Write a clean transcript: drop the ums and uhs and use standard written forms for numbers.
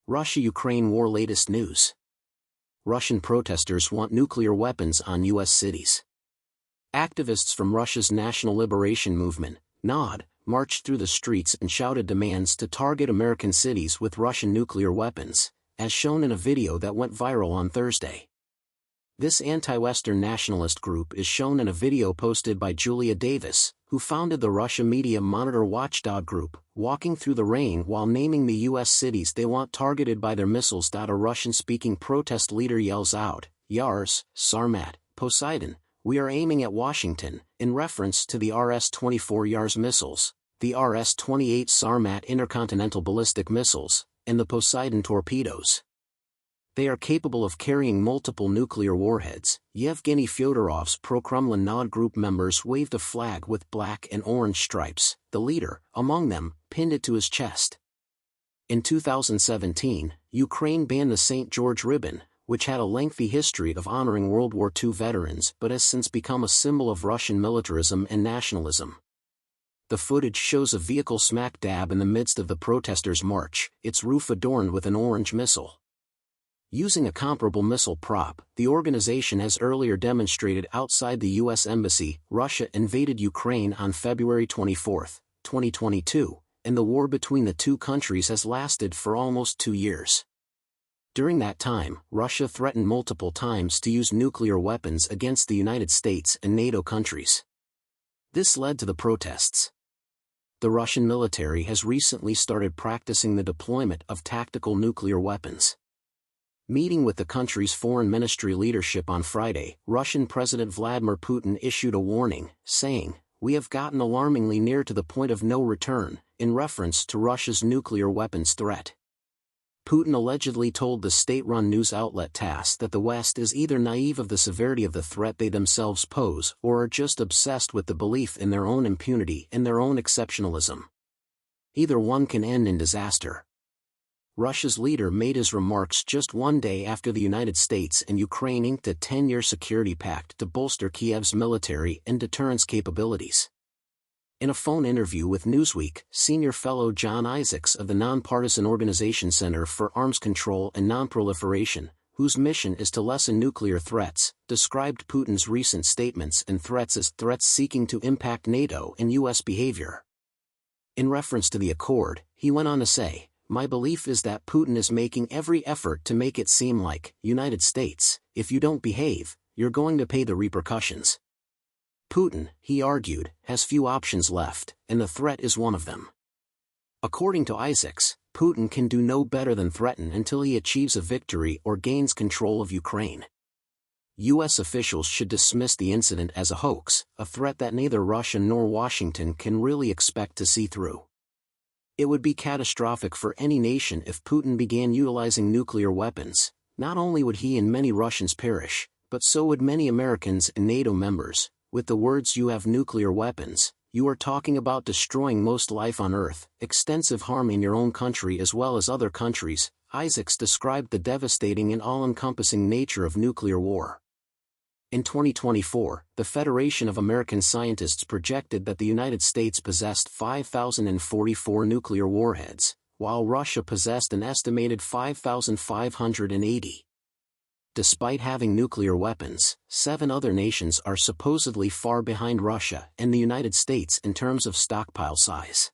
Russia-Ukraine war latest news. Russian protesters want nuclear weapons on U.S. cities. Activists from Russia's National Liberation Movement, NOD, marched through the streets and shouted demands to target American cities with Russian nuclear weapons, as shown in a video that went viral on Thursday. This anti-Western nationalist group is shown in a video posted by Julia Davis, who founded the Russia Media Monitor watchdog group, walking through the rain while naming the U.S. cities they want targeted by their missiles. A Russian-speaking protest leader yells out, "Yars, Sarmat, Poseidon, we are aiming at Washington," in reference to the RS-24 Yars missiles, the RS-28 Sarmat intercontinental ballistic missiles, and the Poseidon torpedoes. They are capable of carrying multiple nuclear warheads. Yevgeny Fyodorov's pro-Kremlin NOD group members waved a flag with black and orange stripes. The leader, among them, pinned it to his chest. In 2017, Ukraine banned the St. George ribbon, which had a lengthy history of honoring World War II veterans but has since become a symbol of Russian militarism and nationalism. The footage shows a vehicle smack dab in the midst of the protesters' march, its roof adorned with an orange missile. Using a comparable missile prop, the organization has earlier demonstrated outside the U.S. Embassy. Russia invaded Ukraine on February 24, 2022, and the war between the two countries has lasted for almost 2 years. During that time, Russia threatened multiple times to use nuclear weapons against the United States and NATO countries. This led to the protests. The Russian military has recently started practicing the deployment of tactical nuclear weapons. Meeting with the country's foreign ministry leadership on Friday, Russian President Vladimir Putin issued a warning, saying, "We have gotten alarmingly near to the point of no return," in reference to Russia's nuclear weapons threat. Putin allegedly told the state-run news outlet TASS that the West is either naive of the severity of the threat they themselves pose or are just obsessed with the belief in their own impunity and their own exceptionalism. Either one can end in disaster. Russia's leader made his remarks just one day after the United States and Ukraine inked a 10-year security pact to bolster Kiev's military and deterrence capabilities. In a phone interview with Newsweek, senior fellow John Isaacs of the nonpartisan Organization Center for Arms Control and Nonproliferation, whose mission is to lessen nuclear threats, described Putin's recent statements and threats as threats seeking to impact NATO and U.S. behavior. In reference to the accord, he went on to say, "My belief is that Putin is making every effort to make it seem like, United States, if you don't behave, you're going to pay the repercussions." Putin, he argued, has few options left, and the threat is one of them. According to Isaacs, Putin can do no better than threaten until he achieves a victory or gains control of Ukraine. U.S. officials should dismiss the incident as a hoax, a threat that neither Russia nor Washington can really expect to see through. It would be catastrophic for any nation if Putin began utilizing nuclear weapons. Not only would he and many Russians perish, but so would many Americans and NATO members. With the words "you have nuclear weapons," you are talking about destroying most life on Earth, extensive harm in your own country as well as other countries. Isaacs described the devastating and all-encompassing nature of nuclear war. In 2024, the Federation of American Scientists projected that the United States possessed 5,044 nuclear warheads, while Russia possessed an estimated 5,580. Despite having nuclear weapons, 7 other nations are supposedly far behind Russia and the United States in terms of stockpile size.